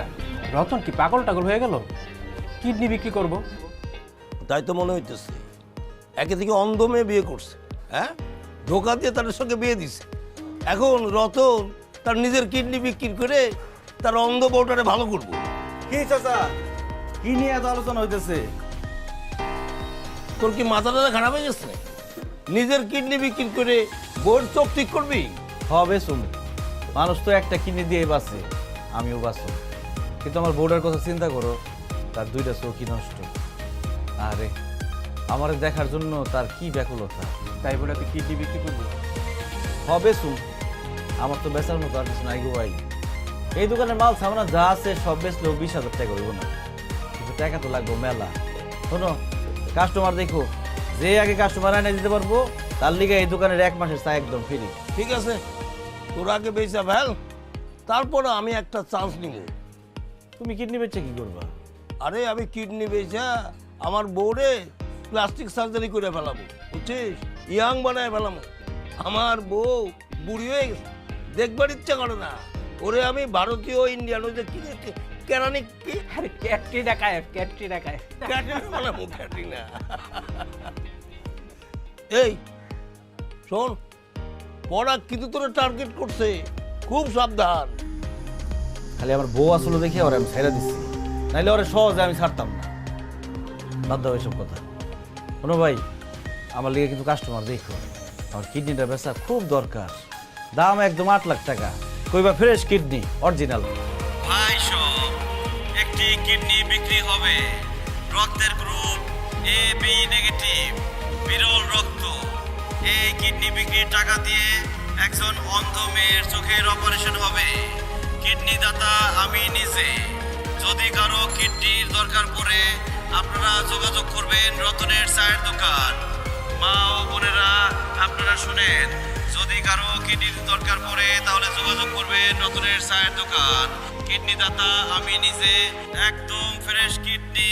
রতন কি পাগল টাগল হয়ে গেল? কিডনি বিক্রি করব? তাই তো মনে হইতেছে। একে থেকে অন্ধ মেয়ে বিয়ে করছে, হ্যাঁ, ধোকা দিয়ে তাদের সঙ্গে বিয়ে দিছে। এখন রতন তার নিজের কিডনি বিক্রি করে তার অন্ধ বউটারে ভালো করবো। কি চাচা, কি নিয়ে এত আলোচনা হইতেছে? তোর কি মাথাটা খারাপ হয়ে গেছে? নিজের কিডনি বিক্রি করে বউর চোখ ঠিক করবি? হবে শুনে, মানুষ তো একটা কিডনি দিয়ে বাঁচে, আমিও বাঁচব, কিন্তু আমার বউটার কথা চিন্তা করো, তার দুইটা চোখই নষ্ট। আরে আমার দেখার জন্য তার কি ব্যাকুলতা। তাই বলে তুই কিডনি বিক্রি করবি? হবে শুন, আমার তো বেচার মতো আর কিছু নাই গো ভাই। এই দোকানের মাল সামনা যা আছে সব বেচলেও 20,000 টাকা হইব না, কিন্তু টাকা তো লাগবে মেলা। শোনো, কাস্টমার দেখো, যে আগে কাস্টমার আনে দিতে পারবো তার লিগে এই দোকানের 1 মাসের চা একদম ফ্রি। ঠিক আছে, তোর আগে বেচা ফেল, তারপর আমি একটা চান্স নিব। তুমি কিডনি বেচে কি করবা? আরে আমি কিডনি বেচা আমার বউরে প্লাস্টিক সার্জারি করে ফেলাবো, বুঝছিস? ইয়াং বানায় ফেলাবো। আমার বউ বুড়ি হয়ে গেছে, দেখবার ইচ্ছা করে না। ওরে আমি ভারতীয় ইন্ডিয়ান ওই যে কেরানি কি আরে ক্যাটরি দেখায়, ক্যাটরি দেখায়। ক্যাটরিনা বানাবো, ক্যাটরিনা। এই শোন, পড়া কিন্তু তোরা টার্গেট করছে, খুব সাবধান। খালি আমার বউ আসলে দেখে ওরা আমি ছেড়ে দিচ্ছি, নাইলে ওরা সহজে আমি ছাড়তাম না। বাদ দাও এসব কথা। শোনো ভাই, আমার লিগে কিন্তু কাস্টমার দেখো, আমার কিডনিটা বেচা খুব দরকার। দাম একদম 8 লাখ টাকা, কইবা ফ্রেশ কিডনি অরিজিনাল। ভাই সব একটি কিডনি বিক্রি হবে, রক্তের গ্রুপ এ বি নেগেটিভ, বিরল রক্ত। এই কিডনি বিক্রির টাকা দিয়ে একজন অন্ধ মেয়ের চোখের অপারেশন হবে। কিডনি দাতা আমি নিজে। যদি কারো কিডনির দরকার পড়ে আপনারা যোগাযোগ করবেন রতনের চায়ের দোকান। মা ও বোনেরা আপনারা শুনেন, যদি কারো কিডনির দরকার পড়ে তাহলে যোগাযোগ করবেন রতনের চায়ের দোকান। কিডনি দাতা আমি নিজে, একদম ফ্রেশ কিডনি,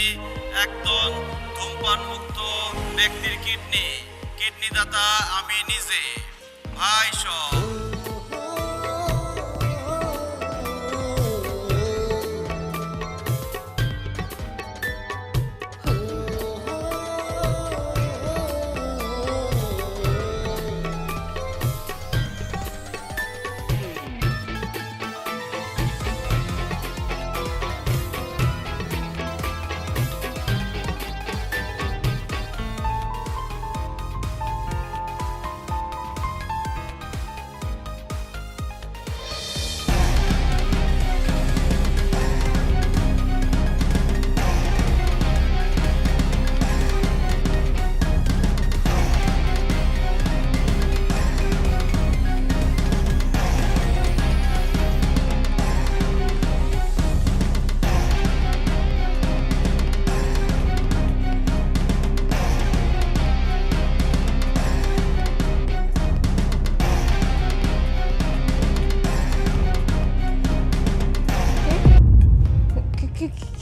একদম ধূমপান মুক্ত ব্যক্তির কিডনি। কিডনি দাতা আমি নিজে। ভাই সব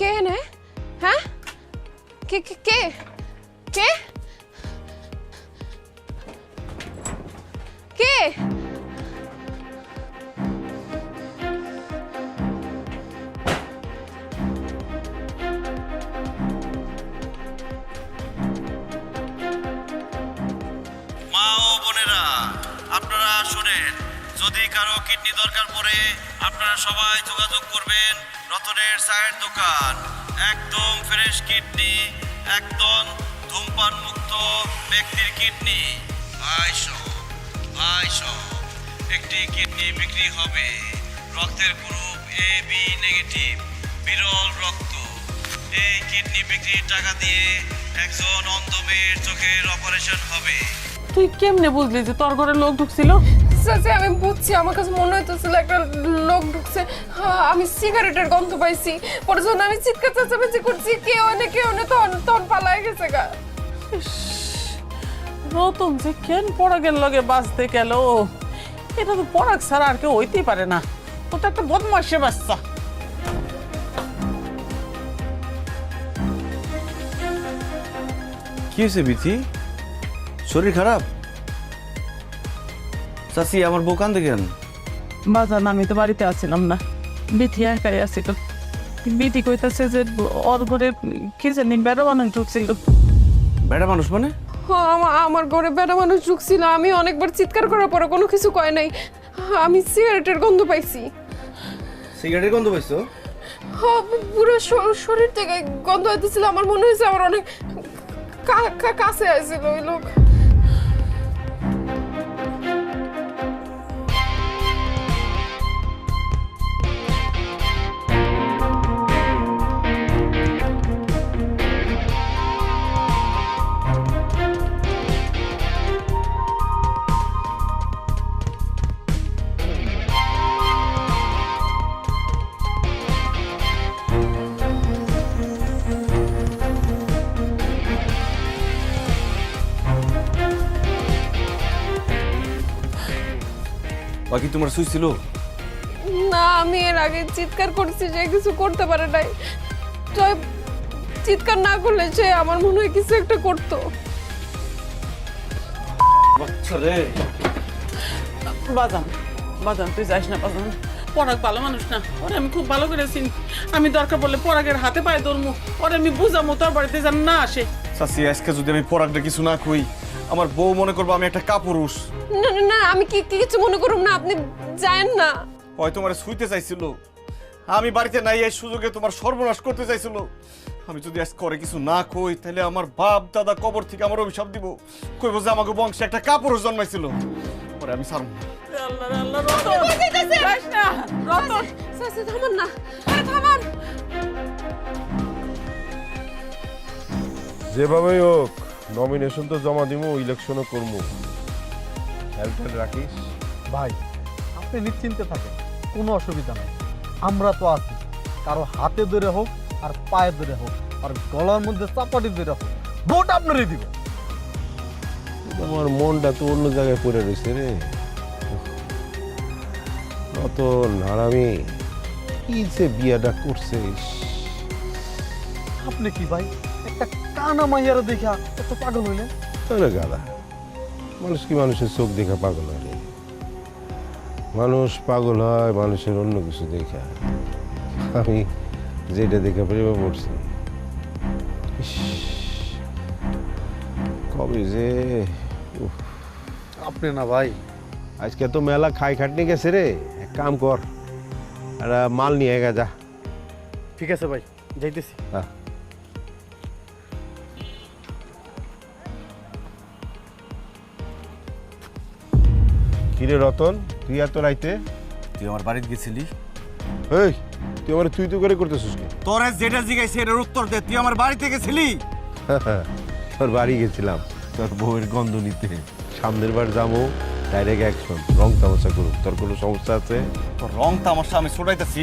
কে নে? হ্যাঁ, কে কে কে কে কে? মা ও বোনেরা আপনারা শুনেন, যদি কারো কিডনি দরকার পড়ে আপনারা সবাই যোগাযোগ করবেন রতনের চায়ের দোকান। একদম ফ্রেশ কিডনি, একদম ধূমপান মুক্ত ব্যক্তির কিডনি। ভাই সব একটি কিডনি বিক্রি হবে, রক্তের গ্রুপ এ বি নেগেটিভ, বিরল রক্ত। এই কিডনি বিক্রির টাকা দিয়ে একজন অন্ধ মেয়ের চোখের অপারেশন হবে। তুই কেমনে বুঝলি যে তোর ঘরে লোক ঢুকছিল? চাচা আমি বুঝছি, আমার কাছে মনে হইতেছিল একটা লোক ঢুকছে। আমি সিগারেটের গন্ধ পাইছি, পরে যখন আমি চিৎকার চেঁচামেচি করছি কেউ না তখন পালায় গেছে গা। রতন যে কেন পরাগের লগে বাঁচতে গেল, এটা তো পরাগ ছাড়া আর কেউ হইতেই পারে না। ও তো একটা বদমাসে বাচ্চা। কি হয়েছে বিথি? শরীর খারাপ? চাচি আমার বউ কান্দে কেন? বাজান আমি তো বাড়িতে আছিলাম না, বিথি একাই আছিল। বিথি কইতাছে যে ওর ঘরে কি জানি বেড়া বানান ঢুকছিল। বেড়া মানুষ মানে? আমার ঘরে বেড়া মানুষ ঢুকছিল, আমি অনেকবার চিৎকার করার পরে কোনো কিছু কয় নাই। আমি সিগারেটের গন্ধ পাইছি। সিগারেটের গন্ধ পাইছো? পুরো শরীর থেকে গন্ধ হইতেছিল। আমার মনে হয়েছে আমার অনেক কাছে আসছিল ওই লোক। বাকি তোমার সুই ছিল? না, আমি এর আগে চিৎকার করছি, যে কিছু করতে পারে নাই। জয় চিৎকার না করলে সে আমার মনে হয় কিছু একটা করতো। বাচ্চা রে। বাজান বাজান তুই যাইস না বাজান, পরাগ ভালো মানুষ না, ওরে আমি খুব ভালো করে চিনি। আমি দরকার পড়লে পরাগের হাতে পায়ে ধরমু, ওরে আমি বুঝামু তোর বাড়িতে যেন না আসে। চাচি আজকে যদি আমি পরাগটা কিছু না কই, আমার বউ মনে করবো আমি একটা কাপুরুষ। না না না, আমি কিছু মনে করুম না, আপনি যায়েন না। হয়তো তোমার শুইতে চাইছিল, আমি বাড়িতে নাই এই সুযোগে তোমার সর্বনাশ করতে চাইছিল। আমি যদি আজ করে কিছু না কই, তাহলে আমার বাপ দাদা কবর থেকে আমার অভিশাপ দিব, কইব যে আমাকে বংশে একটা কাপুরুষ জন্মাইছিল। পরে আমি ছাড়ব না। আল্লাহ আল্লাহ, রতন যাইস না, রতন সাসি থামান না, আরে থামান। যেভাবেই হোক নমিনেশন তো জমা দিমু, ইলেকশনও করবো। হেল্পেল রাখিস। ভাই আপনি নিশ্চিন্তে থাকেন, কোনো অসুবিধা নেই। আমরা তো আছি, কারো হাতে ধরে হোক আর পায়ে ধরে হোক আর গলার মধ্যে চাপাটি ধরে হোক, ভোট আপনারই দিব। আমার মনটা তো অন্য জায়গায় পড়ে রয়েছে রে। রতন আর আমি কি যে বিয়াটা করছিস। আপনি কি ভাই একটা কানা মাইয়ারা দেখা এত পাগল হইলেন? তাহলে গাদা মানুষ কি মানুষের চোখ দেখা পাগল হয় রে? মানুষ পাগল হয় মানুষের অন্য কিছু দেখা। আমি যেটা দেখে প্রেমে পড়ছি। ইস, কবে যে উফ। আপনি না ভাই, আজকে তো মেলা খাই খাটনি গেছে রে। এক কাম কর, একটা মাল নিয়ে গা যা। ঠিক আছে ভাই, যাইতেছি। হ্যাঁ। কিরে রতন, তুই এত রাইতে? তুই আমার বাড়িতে গেছিলি? এই তুই আমার তুই তো করে করতেছিস কি? তোরে যেটা জিজ্ঞাসা এটার উত্তর দে। তুই আমার বাড়িতে গেছিলি? তোর বাড়ি গেছিলাম তোর বউয়ের গন্ধ নিতে। সামনের বার যাবো, ডাইরেক্ট অ্যাকশন, রং তামাশা করুক। তোর কোনো সমস্যা আছে? তোর রং তামাশা আমি ছোটাইতেছি।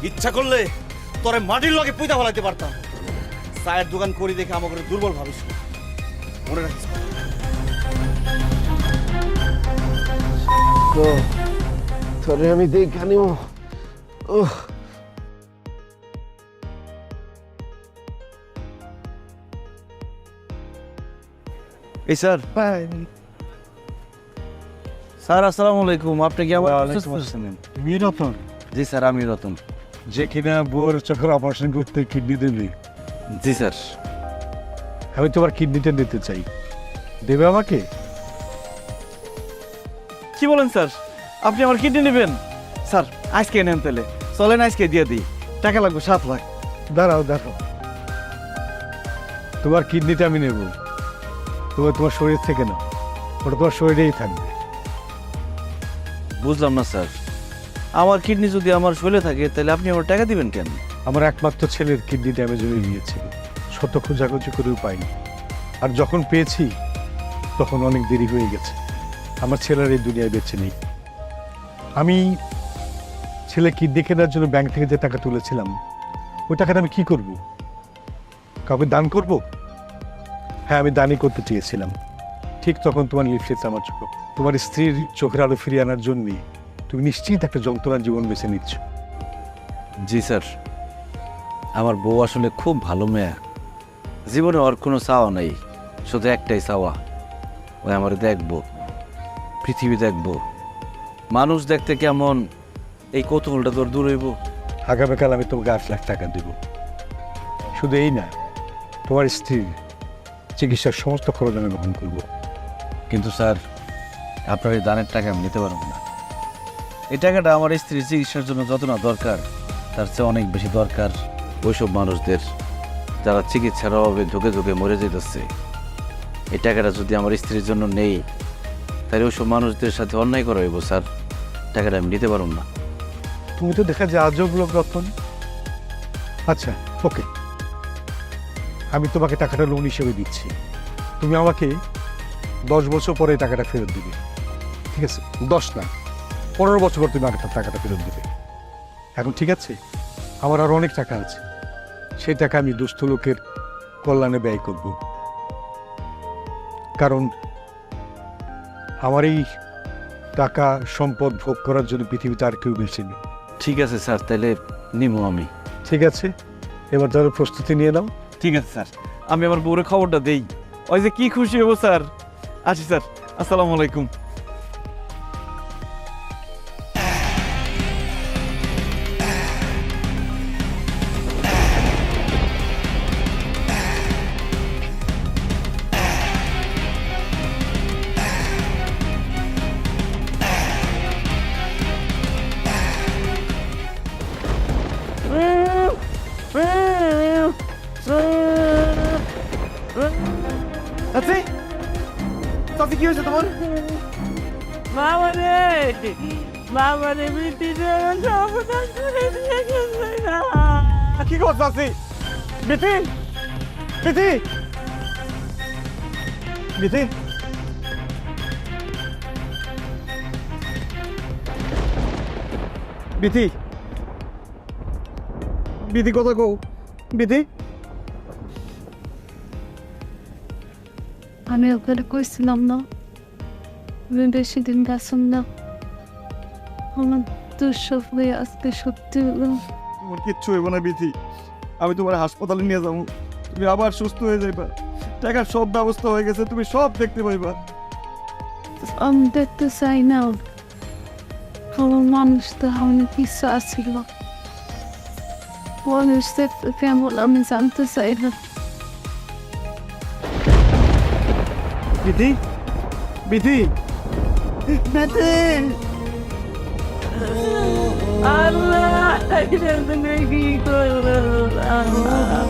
ইচ্ছা করলে তোরে মাটির লগে পুইতা ফেলাইতে পারতাম। চায়ের দোকান করি দেখে আমাকে দুর্বল ভাবিস না, মনে রাখিস। তোরে আমি দেখা নিব। এই স্যার। স্যার আসসালামু আলাইকুম। আপনি কি আমার? তুমি রতন? জি স্যার, আমি রতন। যে কিনা বউয়ের চোখের অপারেশন করতে কিডনি দিবি? জি স্যার। আমি তোমার কিডনিটা নিতে চাই, দেবে আমাকে? কি বলেন স্যার, আপনি আমার কিডনি নেবেন? স্যার আজকে নেন তাহলে, চলেন আজকে দিয়ে দিই। টাকা লাগবে 7 লাখ। দাঁড়াও দাঁড়াও, তোমার কিডনিটা আমি নেব, তোমার শরীর থেকে না, ওটা তোমার শরীরেই থাকবে। বুঝলাম না স্যার, আমার কিডনি যদি আমার শরীরে থাকে তাহলে আপনি আমার টাকা দিবেন কেন? আমার একমাত্র ছেলের কিডনি ড্যামেজ হয়ে গিয়েছিল, শত খোঁজাখুঁজি করেও পাইনি, আর যখন পেয়েছি তখন অনেক দেরি হয়ে গেছে। আমার ছেলের এই দুনিয়ায় বেঁচে নেই। আমি ছেলে কিডনি কেনার জন্য ব্যাংক থেকে যে টাকা তুলেছিলাম, ওই টাকাটা আমি কি করব? কাউকে দান করব? হ্যাঁ, আমি দানই করতে চেয়েছিলাম। ঠিক তখন তোমার লিফট এসে আমার চোখ তোমার স্ত্রীর চোখের আলো ফিরিয়ে আনার জন্যে তুমি নিশ্চিত একটা যন্ত্রণার জীবন বেছে নিচ্ছ। জি স্যার, আমার বউ আসলে খুব ভালো মেয়ে। জীবনে ওর কোনো চাওয়া নেই, শুধু একটাই চাওয়া, ওই আমার দেখবো, পৃথিবী দেখবো, মানুষ দেখতে কেমন, এই কৌতূহলটা তোর দূর হইব। আগামীকাল আমি তোমাকে 8 লাখ টাকা দেব। শুধু এই না, তোমার স্ত্রীর চিকিৎসার সমস্ত খরচ আমি বহন করবো। কিন্তু স্যার, আপনার এই দানের টাকা আমি নিতে পারবো না। এই টাকাটা আমার স্ত্রীর চিকিৎসার জন্য যত না দরকার, তার চেয়ে অনেক বেশি দরকার ওইসব মানুষদের যারা চিকিৎসার অভাবে ধুকে ধুকে মরে যেতেছে। এই টাকাটা যদি আমার স্ত্রীর জন্য নেই, তাহলে ওইসব মানুষদের সাথে অন্যায় করা হইব স্যার। টাকাটা আমি নিতে পারবো না। তুমি তো দেখা যায় আজব লোক রতন। আচ্ছা, ওকে, আমি তোমাকে টাকাটা লোন হিসেবে দিচ্ছি। তুমি আমাকে 10 বছর পরে এই টাকাটা ফেরত দিবে, ঠিক আছে? 10 না, 15 বছর পর তুমি আমাকে টাকাটা ফেরত দিবে। এখন ঠিক আছে, আমার আরো অনেক টাকা আছে, সেই টাকা আমি দুস্থ লোকের কল্যাণে ব্যয় করব। কারণ আমার এই টাকা সম্পদ ভোগ করার জন্য পৃথিবীতে আর কেউ বেশি নেই। ঠিক আছে স্যার, তাহলে নিমো আমি। ঠিক আছে, এবার তাহলে প্রস্তুতি নিয়ে নাও। ঠিক আছে স্যার, আমি আমার বউরে খবরটা দেই, ওই যে কি খুশি হবো স্যার। আচ্ছা স্যার, আসসালামু আলাইকুম। কি হয়েছে তোমার? বাবা রে, বাবা রে, বিটিরে সর্বনাশ করে দিয়ে গেছে না। কি করছ চাচি? বিথি, বিথি, বিথি, বিথি, বিথি কথা কও। বিথি, আমি ওখানে কইছিলাম না আমি বেশি দিন গেছিলাম না, আমার দুঃস্বপ্নে আজকে সত্যি হলো। তোমার কিচ্ছু হইব না বিথি, আমি তোমার হাসপাতালে নিয়ে যাবো, তুমি আবার সুস্থ হয়ে যাইবা। টাকার সব ব্যবস্থা হয়ে গেছে, তুমি সব দেখতে পাইবা। আমি দেখতে চাই না, আমার মানুষ তো অনেক কিছু আসছিল, মানুষ দেখতে কেমন আমি জানতে চাই না। বিথি, বিথি, বিথি, আল্লাহ, এটা তুমি কি করলো আল্লাহ?